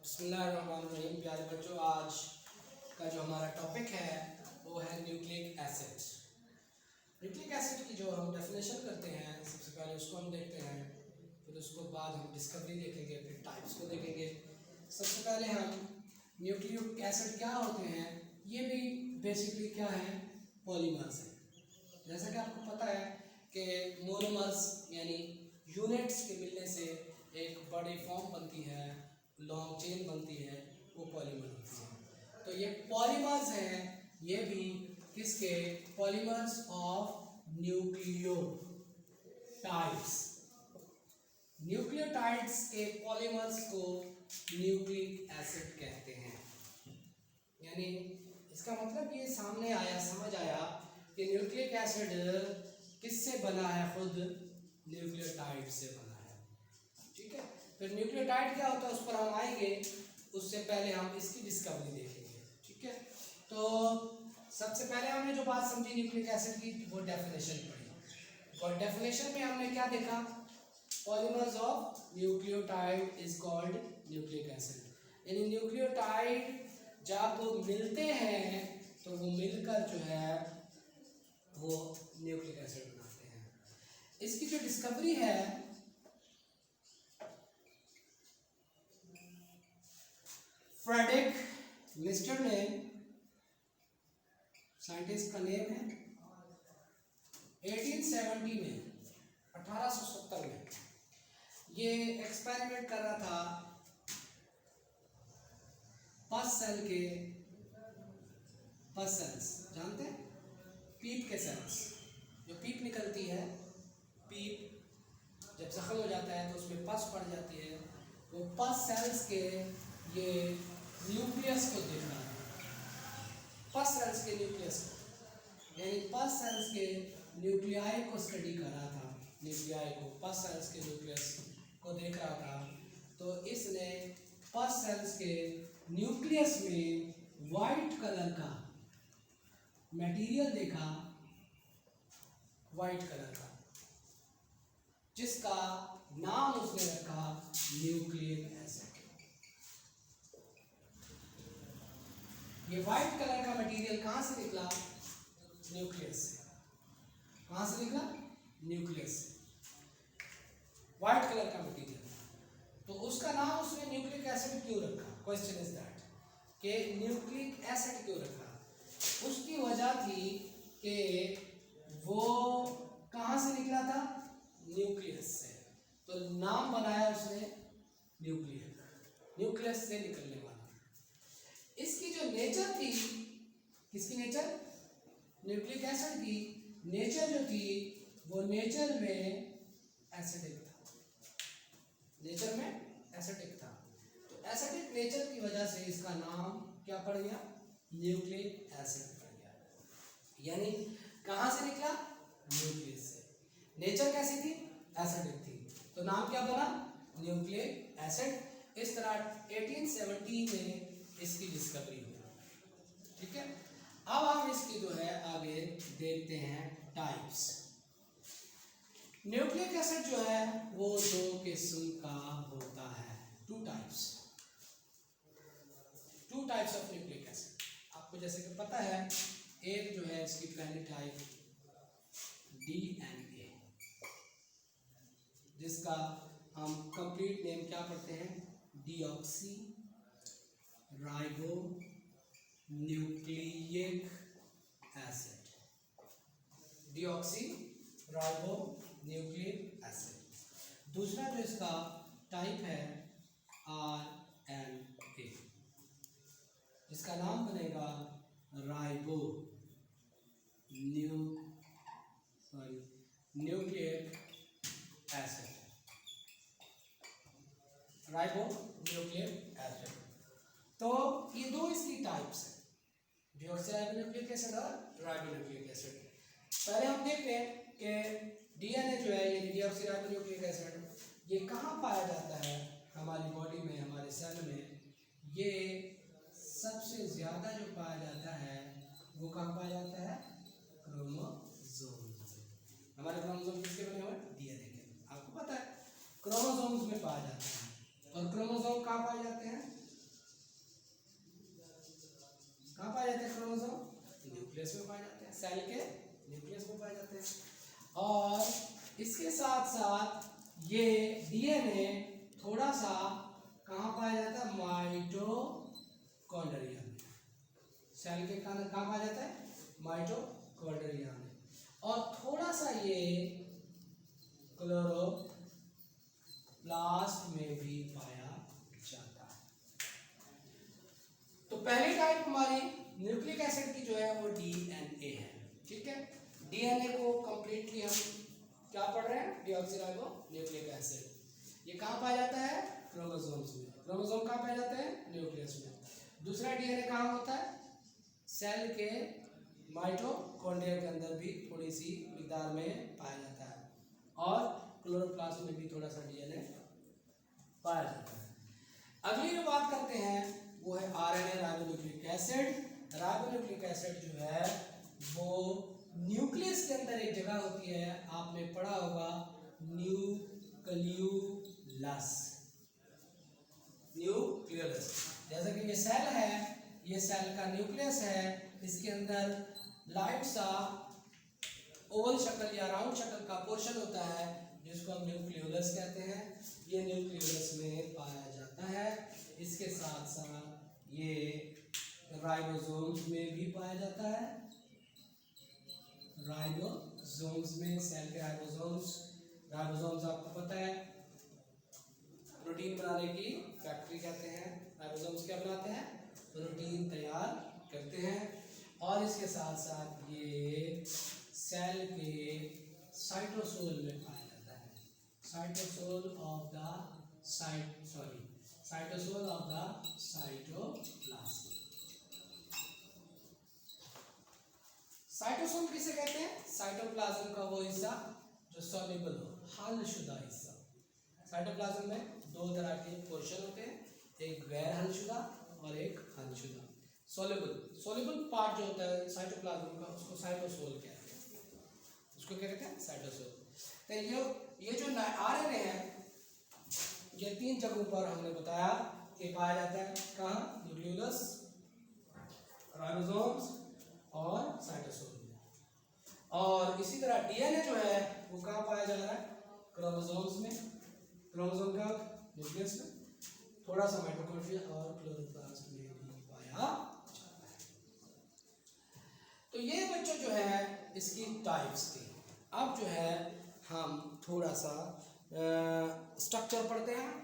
बिस्मिल्लाहिर्रहमानिर्रहीम। प्यारे बच्चों, आज का जो हमारा टॉपिक है वो है न्यूक्लिक एसिड। न्यूक्लिक एसिड की जो हम डेफिनेशन करते हैं, सबसे पहले उसको हम देखते हैं, फिर उसको बाद हम डिस्कवरी देखेंगे, फिर टाइप्स को देखेंगे। सबसे पहले हम न्यूक्लिक एसिड क्या होते हैं, ये भी बेसिकली क्या है, पॉलीमर्स हैं। जैसा कि आपको पता है कि मोनोमर्स यानी यूनिट्स के मिलने से एक बड़ी फॉर्म बनती है, लॉन्ग चेन बनती है, वो पॉलीमर होती है। तो ये पॉलीमर्स हैं, ये भी किसके, पॉलीमर्स ऑफ न्यूक्लियोटाइड्स। न्यूक्लियोटाइड्स के पॉलीमर्स को न्यूक्लिक एसिड कहते हैं। यानी इसका मतलब ये सामने आया, समझ आया कि न्यूक्लिक एसिड किससे बना है, खुद न्यूक्लियोटाइड से बना है। ठीक है, फिर न्यूक्लियोटाइड क्या होता है उस पर हम आएंगे, उससे पहले हम इसकी डिस्कवरी देखेंगे। ठीक है, तो सबसे पहले हमने जो बात समझी न्यूक्लिक एसिड की, वो डेफिनेशन पढ़ी, और डेफिनेशन में हमने क्या देखा, polymers of nucleotide is called nucleic acid. यानी न्यूक्लियोटाइड जब वो मिलते हैं तो वो मिलकर जो है वो न्यूक्लिक एसिड बनाते हैं। इसकी जो डिस्कवरी है, फ्रेडरिक मिस्टर ने, साइंटिस्ट का नेम है, 1870 में, 1870 में ये एक्सपेरिमेंट कर रहा था पस सेल के, पस सेल्स जानते हैं, पीप के सेल्स, जो पीप निकलती है, पीप जब जख्म हो जाता है तो उसमें पस पड़ जाती है, वो पस सेल्स के ये न्यूक्लियस को देख रहा है, पस सेल्स के न्यूक्लियस को, यानी पस सेल्स के न्यूक्लियाई को स्टडी कर रहा था, न्यूक्लियाई को, पस सेल्स के न्यूक्लियस को देख रहा था। तो इसने पस सेल्स के न्यूक्लियस में वाइट कलर का मटेरियल देखा, वाइट कलर का, जिसका नाम उसने रखा न्यूक्लिक एसिड। ये वाइट कलर का मटेरियल कहां से निकला, न्यूक्लियस से। कहां से निकला, न्यूक्लियस से, वाइट कलर का मटेरियल। तो उसका नाम उसने न्यूक्लिक एसिड क्यों रखा, क्वेश्चन इज दैट, कि न्यूक्लिक एसिड क्यों रखा। उसकी वजह थी कि वो कहां से निकला था, न्यूक्लियस से, तो नाम बनाया उसने न्यूक्लियस, न्यूक्लियस से निकलने वाला। इसकी जो नेचर थी, किसकी नेचर, न्यूक्लिक एसिड की नेचर जो थी, वो नेचर में एसिडिक था, नेचर में एसिडिक था। तो एसिडिक नेचर की वजह से इसका नाम क्या पड़ गया, न्यूक्लिक एसिड पड़ गया। यानी कहां से निकला, न्यूक्लियस से। नेचर कैसी थी, एसिडिक थी, तो नाम क्या बना, न्यूक्लिक एसिड। इस तरह 1870 में इसकी डिस्कवरी हुई। ठीक है, अब हम इसकी जो है आगे देखते हैं टाइप्स। न्यूक्लिक एसिड जो है वो दो किस्म का होता है, two types of nucleic acid. आपको जैसे कि पता है, एक जो है इसकी पहली टाइप DNA, जिसका हम कंप्लीट नेम क्या पढ़ते हैं, deoxy ribo nucleic acid, deoxy ribo nucleic acid. दूसरा जो इसका टाइप है RNA, जिसका नाम बनेगा ribo nucleic acid, ribo nucleic acid. तो ये दो इसकी टाइप्स हैं, डीऑक्सीराइबोन्यूक्लिक एसिड और राइबोन्यूक्लिक एसिड। पहले हम देखते हैं कि डीएनए जो है, ये डीऑक्सीराइबोन्यूक्लिक एसिड, ये कहाँ पाया जाता है हमारी बॉडी में, हमारे सेल में। ये सबसे ज़्यादा जो पाया जाता है वो कहाँ पाया जाता है, क्रोमोसोम। हमारे क्रोमोसोम किसके बने हुए, डीएनए के। आपको पता है क्रोमोसोम्स में पाया जाता है, और क्रोमोसोम कहाँ पाए जाते हैं, न्यूक्लियस में पाए जाते हैं, सेल के न्यूक्लियस में पाए जाते हैं। और इसके साथ साथ ये डीएनए थोड़ा सा कहाँ पाया जाता है, माइटोकॉन्ड्रिया में। सेल के कहाँ पाया जाता है, माइटोकॉन्ड्रिया में। और थोड़ा सा ये क्लोरोप्लास्ट में भी पाया जाता है। तो पहली टाइप हमारी न्यूक्लिक एसिड की जो है वो डीएनए है, ठीक है। डीएनए को कंप्लीटली हम क्या पढ़ रहे हैं, डीऑक्सीराइबो न्यूक्लिक एसिड। ये कहाँ पाया जाता है, क्रोमोसोम्स में। क्रोमोसोम कहाँ पाया जाते हैं, न्यूक्लियस में। दूसरा डीएनए कहाँ होता है, सेल के माइटोकॉन्ड्रिया के अंदर भी थोड़ी सी मिकदार में पाया जाता है, और क्लोरोप्लास्ट में भी थोड़ा सा डीएनए पाया जाता है। अगली जो बात करते हैं वो है RNA ribonucleic acid. Ribonucleic acid जो है वो न्यूक्लियस के अंदर एक जगह होती है, आपने पढ़ा होगा न्यूक्लियोलस। न्यूक्लियोलस, जैसे कि ये सेल है, ये सेल का न्यूक्लियस है, इसके अंदर लाइट सा ओवल शक्ल या राउंड शक्ल का पोर्शन होता है जिसको हम न्यूक्लियोलस कहते हैं। ये न्यूक्लियोलस में पाया जाता है। इसके साथ साथ ये राइबोसोम्स में भी पाया जाता है। राइबोसोम्स में, सेल के राइबोसोम्स आपको पता है प्रोटीन बनाने की फैक्ट्री कहते हैं। राइबोसोम्स क्या बनाते हैं, प्रोटीन तैयार करते हैं। और इसके साथ साथ ये सेल के साइटोसोल में पाया जाता है। Cytosol of the cytoplasm. Cytosol किसे कहते हैं, साइटोप्लाज्म का वो हिस्सा जो सॉल्युबल हो, हलशुदा हिस्सा। साइटोप्लाज्म में दो तरह के पोर्शन होते हैं, एक गैर हलशुदा और एक हलशुदा। सॉल्युबल पार्ट जो होता है साइटोप्लाज्म का उसको साइटोसोल कहते हैं। उसको क्या कहते हैं, साइटोसोल। तो ये जो आरएनए है ये 3 जगहों पर हमने बताया कि पाया जाता है, कहाँ, न्यूक्लियोलस, राइबोसोम्स और साइटोसोल में। और इसी तरह डीएनए जो है वो कहाँ पाया जा रहा है, क्रोमोसोम्स में। क्रोमोसोम का न्यूक्लियस में, थोड़ा सा माइटोकॉन्ड्रिया और क्लोरोप्लास्ट में भी पाया जाता है। तो ये बच्चों जो है इसकी टाइप्स थी। अब जो है हम थोड़ा सा स्ट्रक्चर पढ़ते हैं।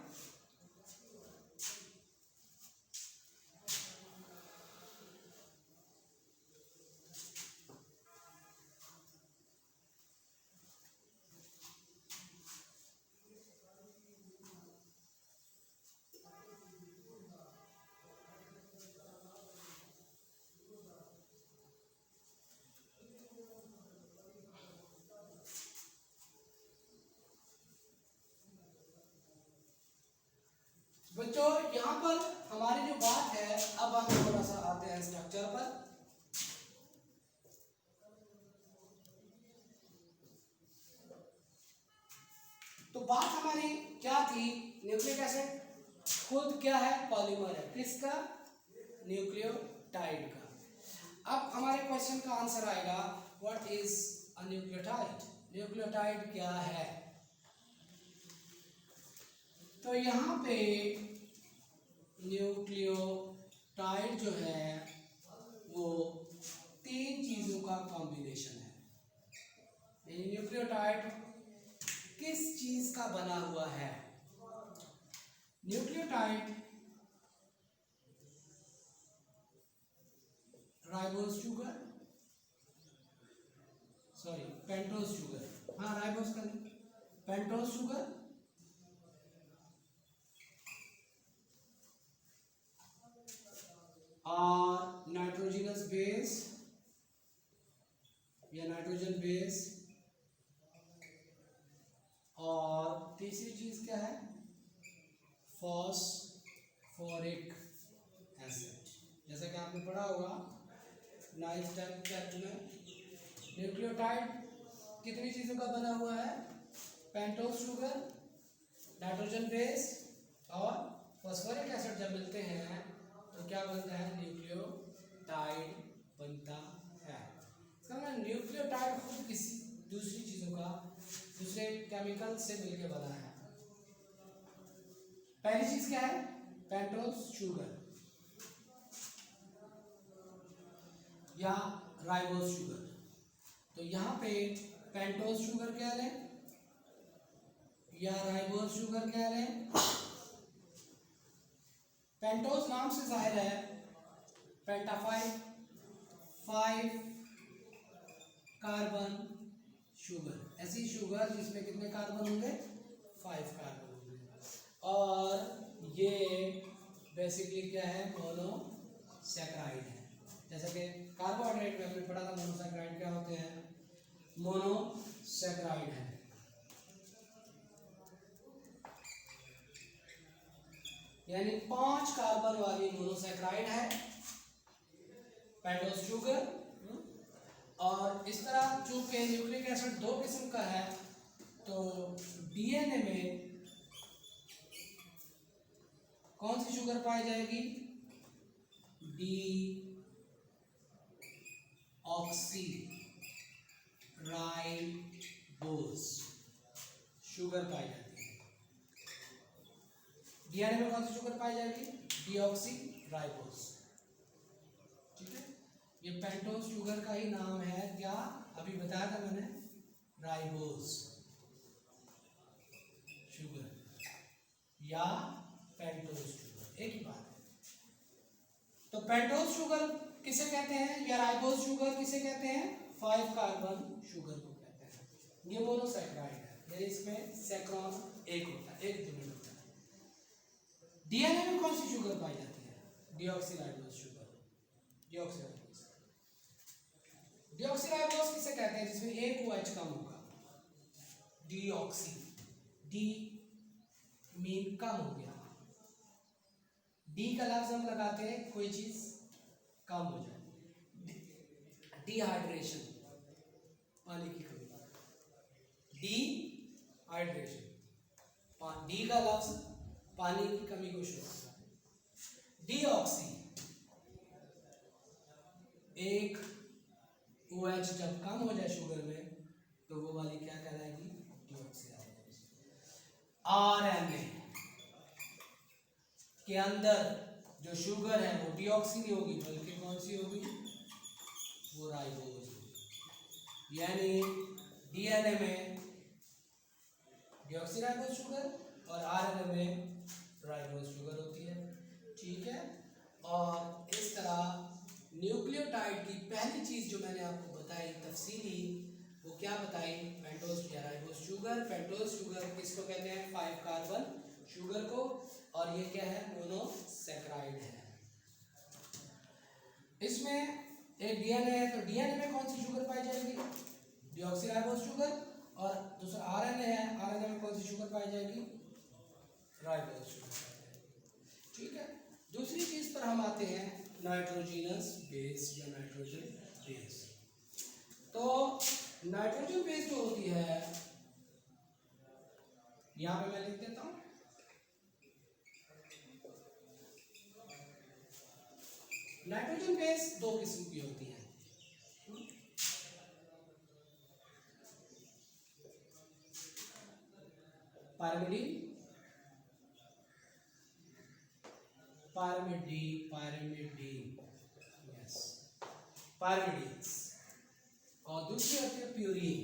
बच्चों यहाँ पर हमारी जो बात है, अब हम थोड़ा सा आते हैं स्ट्रक्चर पर। तो बात हमारी क्या थी, न्यूक्लिक एसिड खुद क्या है, पॉलीमर है। किसका, न्यूक्लियोटाइड का। अब हमारे क्वेश्चन का आंसर आएगा, what is a nucleotide. Nucleotide क्या है। तो यहाँ पे न्यूक्लियोटाइड जो है वो 3 चीजों का कॉम्बिनेशन है। न्यूक्लियोटाइड किस चीज का बना हुआ है। Nucleotide ribose sugar, sorry pentose sugar, हाँ राइबोस का नहीं, पेंटोस शुगर और नाइट्रोजनस बेस या नाइट्रोजन बेस, और तीसरी चीज क्या है, फॉस्फोरिक एसिड। जैसा कि आपने पढ़ा होगा 9th 10th चैप्टर में, न्यूक्लियोटाइड कितनी चीजों का बना हुआ है, पेंटोस शुगर, नाइट्रोजन बेस और फॉस्फोरिक एसिड जब मिलते हैं तो क्या बनता है, न्यूक्लियोटाइड बनता है। ना न्यूक्लियोटाइड खुद किसी दूसरी चीजों का दूसरे केमिकल से मिलकर बना है। पहली चीज क्या है? पेंटोज शुगर या राइबोज शुगर। तो यहाँ पे पेंटोज शुगर क्या लें या राइबोज शुगर क्या लें? पेंटोज नाम से जाहिर है पेंटाफाइव 5 कार्बन शुगर, ऐसी शुगर जिसमें कितने कार्बन होंगे? 5 कार्बन होंगे। और ये बेसिकली क्या है? मोनोसैकराइड है। जैसे कि कार्बोहाइड्रेट में हमने पढ़ा था मोनोसैकराइड क्या होते हैं? मोनोसैकराइड है। यानी 5 कार्बन वाली मोनोसैकराइड है पेंटोज शुगर। और इस तरह चूंकि न्यूक्लिक एसिड 2 किस्म का है तो डीएनए में कौन सी शुगर पाई जाएगी? डी ऑक्सी राइबोज शुगर पाई जाती है। डीएनए में कौन सी शुगर पाई जाएगी? Deoxy ribose. ठीक है, ये पेंटोज शुगर का ही नाम है। क्या अभी बताया था मैंने? राइबोज शुगर या पेंटोज शुगर, एक ही बात है। तो पेंटोज शुगर किसे कहते हैं या राइबोज शुगर किसे कहते हैं? 5 कार्बन शुगर को कहते हैं। ये मोनोसैकराइड है, यानी इसमें सैकरॉन एक होता है, एक यूनिट होता है। डीएनए में कौन सी शुगर पाई जाती है? Deoxyribose sugar. डीऑक्सीराइबोज डीऑक्सीराइबोज किसे कहते हैं? जिसमें एक OH कम होगा। डीऑक्सी, डी मीन कम हो गया, डी का लफ्ज हम लगाते हैं कोई चीज कम हो जाए। डिहाइड्रेशन, पानी की कमी। डिहाइड्रेशन, डी का लफ्ज पानी की कमी को शो करता है। डीऑक्सी, एक OH जब कम हो जाए शुगर में तो वो वाली क्या कहलाएगी? डीऑक्सीराइबोज। आरएनए के अंदर जो शुगर है वो डीऑक्सी नहीं होगी बल्कि कौन सी होगी? वो राइबोज होगी। यानी डीएनए में डीऑक्सीराइबोज शुगर और आरएनए में राइबोज शुगर होती है। ठीक है, और इस तरह न्यूक्लियोटाइड की पहली चीज जो मैंने आपको बताई तफसीली, वो क्या बताई? पेंटोज या राइबोज शुगर। पेंटोज शुगर किसको कहते हैं? 5 कार्बन शुगर को। और ये क्या है? मोनोसैकराइड है। इसमें एक डीएनए है, तो डीएनए में कौन सी शुगर पाई जाएगी? Deoxyribose sugar. और दूसरा आरएनए है, आरएनए में कौन सी शुगर पाई जाएगी? Ribose sugar. ठीक है, दूसरी चीज पर हम आते हैं, नाइट्रोजनस बेस या नाइट्रोजन बेस। तो नाइट्रोजन बेस जो होती है, यहां पे मैं लिख देता हूं, नाइट्रोजन बेस 2 किस्म की होती है। Pyrimidine, yes, pyrimidines. और दूसरी होती है प्यूरीन।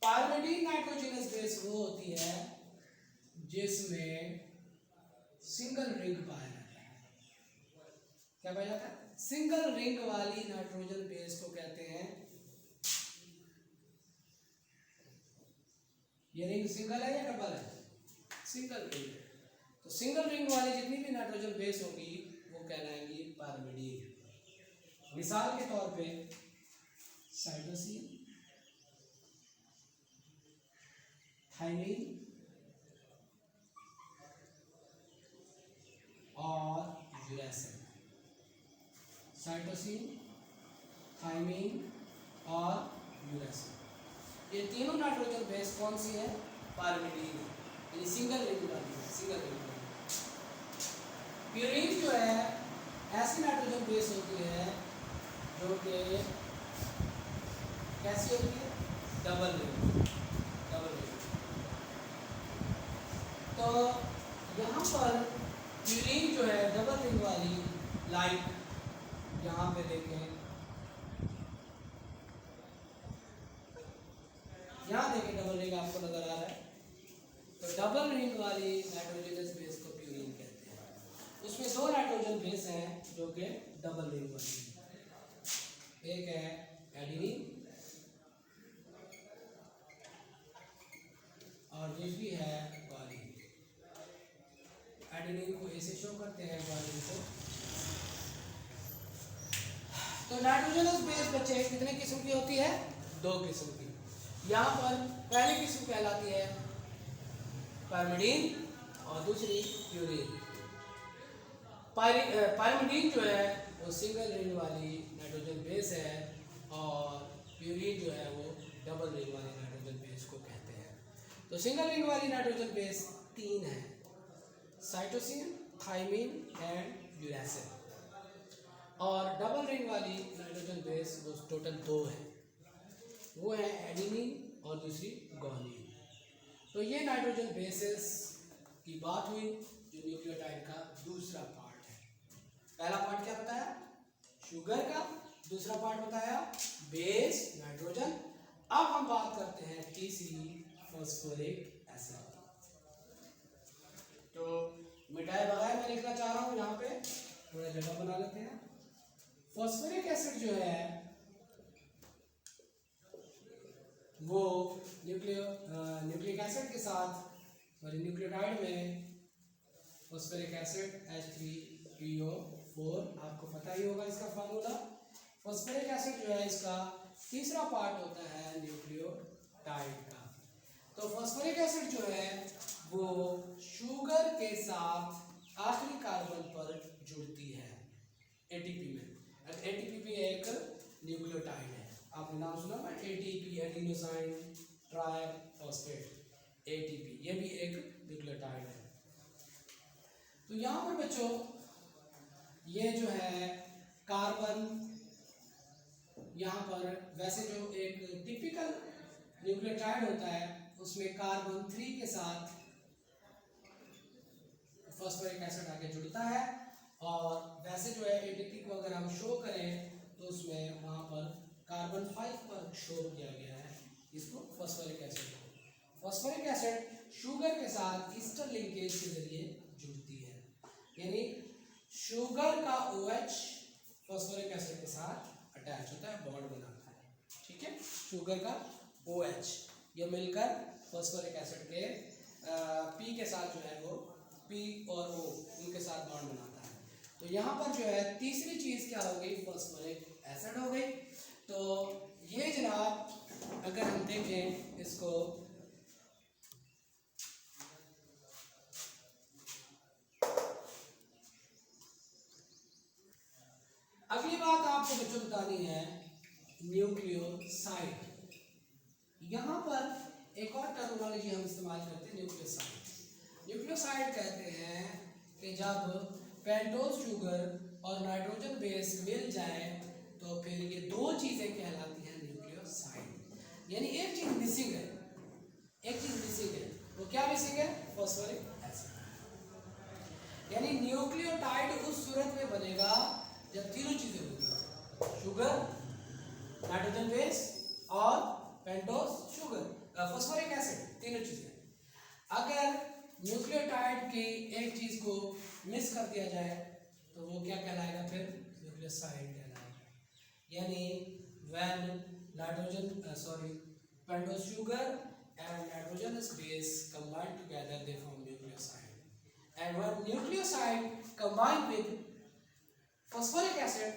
पायरिमिडीन नाइट्रोजनस बेस वो होती है जिसमें सिंगल रिंग पाया जाता है। क्या पाया जाता है? सिंगल रिंग वाली नाइट्रोजन बेस को कहते हैं, ये रिंग सिंगल है या डबल है? सिंगल रिंग है। तो सिंगल रिंग वाली जितनी भी नाइट्रोजन बेस होगी वो कहलाएंगी पायरिमिडीन। मिसाल के तौर पे साइटोसिन, थाइमिन और यूरेसिल। साइटोसिन, थाइमिन और यूरेसिल, ये तीनों नाइट्रोजन बेस कौन सी है? पायरिमिडीन है, यानी सिंगल रिंग वाली है, सिंगल रिंग वाली। प्यूरीन जो है ऐसी नाइट्रोजन बेस होती है जो कि कैसी होती है, डबल रिंग। तो यहाँ पर प्यूरीन जो है डबल रिंग वाली, लाइक यहाँ पे देखें, यहाँ देखें डबल रिंग आपको नजर आ रहा है। तो डबल रिंग वाली नाइट्रोजनस बेस को प्यूरीन कहते हैं। उसमें 2 नाइट्रोजन बेस हैं जो कि डबल रिंग वाली है। एक है एडिनिन और दूसरी है ग्वानिन। एडिनिन को ए से शो करते हैं, ग्वानिन को। तो नाइट्रोजनस बेस बच्चे कितने किस्म की होती है, 2 किस्म की। यहाँ पर पहली किस्म कहलाती है पायरिमिडीन और दूसरी प्यूरीन। पायरिमिडीन जो है वो सिंगल रिंग वाली नाइट्रोजन बेस है और प्यूरीन जो है वो डबल रिंग वाली नाइट्रोजन बेस को कहते हैं। तो सिंगल रिंग वाली नाइट्रोजन बेस 3 है, साइटोसिन, थाइमिन एंड यूरेसिल। और डबल रिंग वाली नाइट्रोजन बेस वो टोटल 2 है, वो है एडिनिन और दूसरी ग्वानिन। तो ये नाइट्रोजन बेसेस की बात हुई जो न्यूक्लियोटाइड का दूसरा पार्ट है। पहला पार्ट क्या बताया, शुगर का। दूसरा पार्ट बताया बेस, नाइट्रोजन। अब हम बात करते हैं तीसरी, फॉस्फोरिक एसिड। तो मिटाए बगैर मैं लिखना चाह रहा हूं, यहाँ पे थोड़ा जगह बना लेते हैं। फॉस्फोरिक एसिड जो है वो न्यूक्लिक एसिड के साथ, सॉरी न्यूक्लियोटाइड में फॉस्फोरिक एसिड H3PO4, आपको पता ही होगा इसका फार्मूला। फॉस्फोरिक एसिड जो है इसका तीसरा पार्ट होता है न्यूक्लियोटाइड का। तो फॉस्फोरिक एसिड जो है वो शुगर के साथ आखिरी कार्बन पर जुड़ती है एटीपी में। एटीपी भी एक न्यूक्लियोटाइड है, आपने नाम सुना ना, एटीपी, एडिनोसाइन ट्राइफॉस्फेट, एटीपी, ये भी एक न्यूक्लियोटाइड है। तो यहाँ पर बच्चों ये जो है कार्बन, यहाँ पर वैसे जो एक टिपिकल न्यूक्लियोटाइड होता है उसमें कार्बन 3 के साथ फॉस्फोरिक एसिड आके जुड़ता है, और वैसे जो है एटीपी को अगर हम शो करें तो उसमें वहाँ पर कार्बन 5 पर शो किया गया है इसको, फॉस्फोरिक एसिड को। फॉस्फोरिक एसिड शुगर के साथ ईस्टर लिंकेज के जरिए जुड़ती है, यानी शुगर का OH फॉस्फोरिक एसिड के साथ अटैच होता है, बॉन्ड बनाता है, ठीक है। शुगर का OH ये मिलकर फॉस्फोरिक एसिड के P के साथ जो है वो P और O उनके साथ बॉन्ड बनाता है। तो यहाँ पर जो है तीसरी चीज क्या हो गई, फॉस्फोरिक एसिड हो गई। तो ये जनाब अगर हम देखें इसको, अगली बात आपको बच्चों बतानी है न्यूक्लियोसाइड। यहाँ पर एक और टर्मिनोलॉजी हम इस्तेमाल करते हैं, न्यूक्लियोसाइड। न्यूक्लियोसाइड कहते हैं कि जब पेंटोज शुगर और नाइट्रोजन बेस मिल जाए तो फिर ये 2 चीजें कहलाती हैं न्यूक्लियोसाइड। यानी एक चीज मिसिंग है, एक चीज मिसिंग है, वो क्या मिसिंग है, फॉस्फोरिक एसिड। यानी न्यूक्लियोटाइड उस सूरत में बनेगा जब तीनों चीजें होंगी, शुगर, नाइट्रोजन बेस और पेंटोज शुगर, फॉस्फोरिक एसिड, तीनों चीजें। अगर न्यूक्लियोटाइड की एक चीज को मिस कर दिया जाए तो वो क्या कहलाएगा, फिर न्यूक्लियोसाइड कहलाएगा। यानी when pentose sugar and nitrogenous base combine together they form nucleoside, and when nucleoside combine with phosphoric acid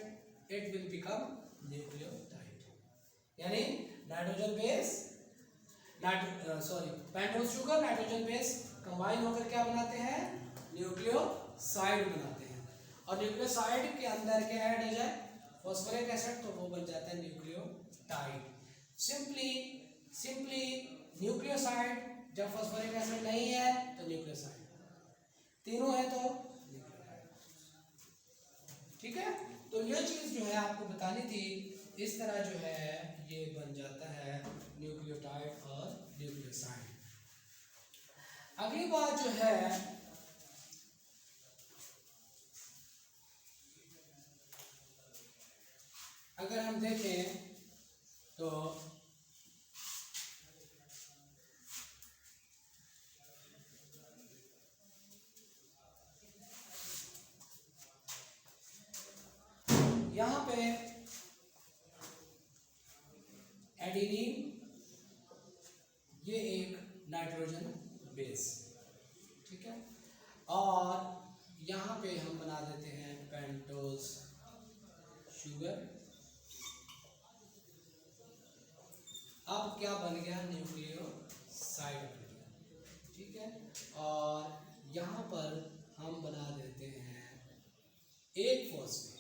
it will become nucleotide। यानी nitrogen base pentose sugar nitrogen base combine होकर क्या बनाते हैं, न्यूक्लियोसाइड बनाते हैं। और न्यूक्लियोसाइड के अंदर क्या ऐड हो जाए, फॉस्फोरिक एसिड, तो वो बन जाता है न्यूक्लियोटाइड। सिंपली न्यूक्लियोसाइड, जब फॉस्फोरिक एसिड नहीं है तो न्यूक्लियोसाइड, तीनों है तो न्यूक्लियोटाइड, ठीक है, तो ये चीज जो है आपको बतानी थी। इस तरह जो है ये बन जाता है न्यूक्लियोटाइड और न्यूक्लियोसाइड। अगली बात जो है अगर हम देखें तो यहाँ पे एडिनिन ये एक नाइट्रोजन बेस, ठीक है, और यहाँ पे हम बना देते हैं पेंटोज शुगर। अब क्या बन गया, न्यूक्लियोसाइड बन गया, ठीक है, और यहाँ पर हम बना देते हैं एक फॉस्फेट।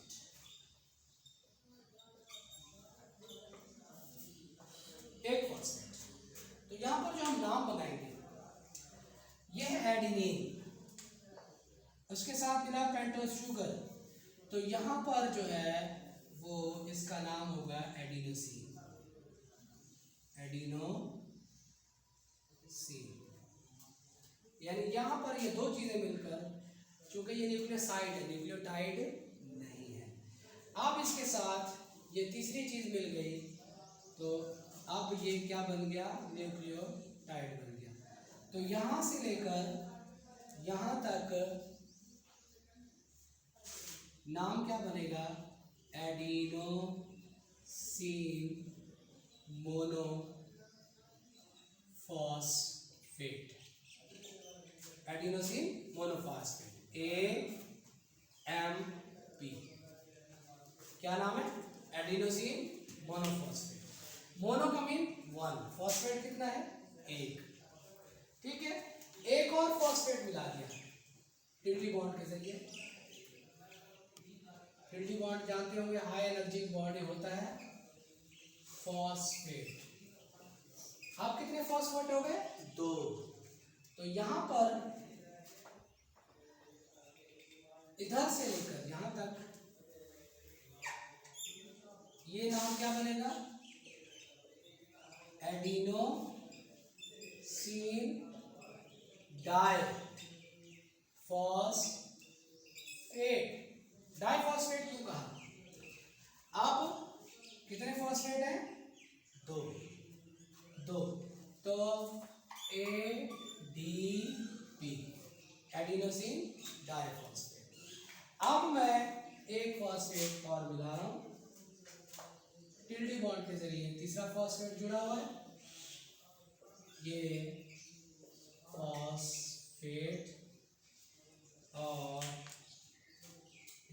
तो यहाँ पर जो हम नाम बनाएंगे ये है एडिनिन, उसके साथ मिला पेंटोज शुगर, तो यहाँ पर जो है वो इसका नाम होगा एडिनोसिन। यानी यहाँ पर ये दो चीजें मिलकर, चूंकि ये न्यूक्लियोसाइड है, न्यूक्लियोटाइड नहीं है, अब इसके साथ ये तीसरी चीज मिल गई, तो अब ये क्या बन गया, न्यूक्लियोटाइड बन गया। तो यहां से लेकर यहां तक नाम क्या बनेगा, adenosine monophosphate. Adenosine monophosphate AMP, क्या नाम है, एडिनोसिन मोनोफॉस्फेट। मोनो का मीन वन, फॉस्फेट कितना है, एक, ठीक है, एक और फॉस्फेट मिला दिया ट्रिपली बॉन्ड के जरिए। ट्रिपली बॉन्ड जानते होंगे, हाई एनर्जी बॉन्ड होता है फॉस्फेट। अब कितने फॉस्फेट हो गए, दो। तो यहां पर इधर से लेकर यहां तक ये नाम क्या बनेगा, एडिनोसिन डाइफॉस्फेट। डाइफॉस्फेट क्यों कहा, अब कितने फॉस्फेट हैं, दो, तो ADP, एडिनोसिन डाइफॉस्फेट। अब मैं एक फॉस्फेट और मिला रहा हूं टिल्डी बॉन्ड के जरिए, तीसरा फॉस्फेट जुड़ा हुआ है, ये फॉस्फेट, और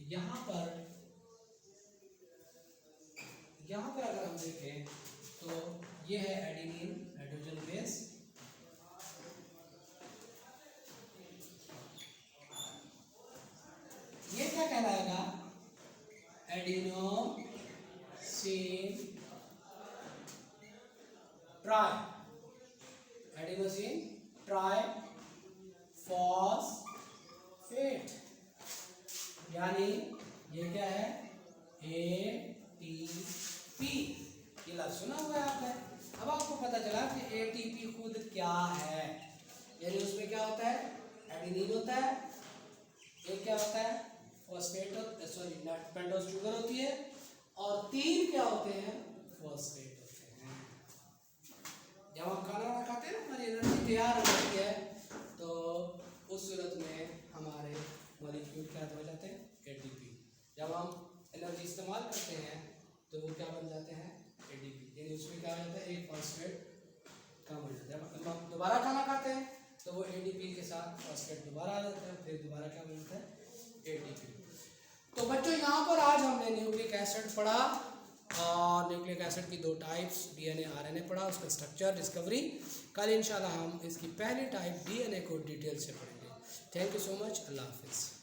यहाँ पर अगर हम देखें तो ये है एडिनिन, नाइट्रोजन बेस, ये क्या कहलाएगा, एडिनोसिन ट्राई फॉस्फेट, यानी ये क्या है, ATP। ये लफ्ज़ सुना हुआ है आपने। अब आपको पता चला कि ATP खुद क्या है, यानी उसमें क्या होता है, एडिनिन होता है, एक क्या होता है, फॉस्फेट, पेंटोज शुगर होती है, और तीन क्या होते हैं, फॉस्फेट होते हैं। जब हम खाना वाना खाते हैं ना, हमारी एनर्जी तैयार हो जाती है, तो उस सूरत में हमारे मॉलिक्यूल क्या हो जाते हैं, ATP। जब हम एनर्जी इस्तेमाल करते हैं तो वो क्या बन जाते हैं, ADP, यानी उसमें क्या हो जाता है, एक फॉस्फेट कम हो जाता है। जब हम दोबारा खाना खाते हैं तो वो ADP के साथ फॉस्फेट दोबारा आ जाता है, फिर दोबारा क्या बन जाता है, ATP। तो बच्चों यहाँ पर आज हमने न्यूक्लिक एसिड पढ़ा, और न्यूक्लिक एसिड की दो टाइप्स, DNA RNA पढ़ा, उसका स्ट्रक्चर, डिस्कवरी। कल इंशाल्लाह हम इसकी पहली टाइप DNA को डिटेल से पढ़ेंगे। थैंक यू सो मच, अल्लाह हाफिज़।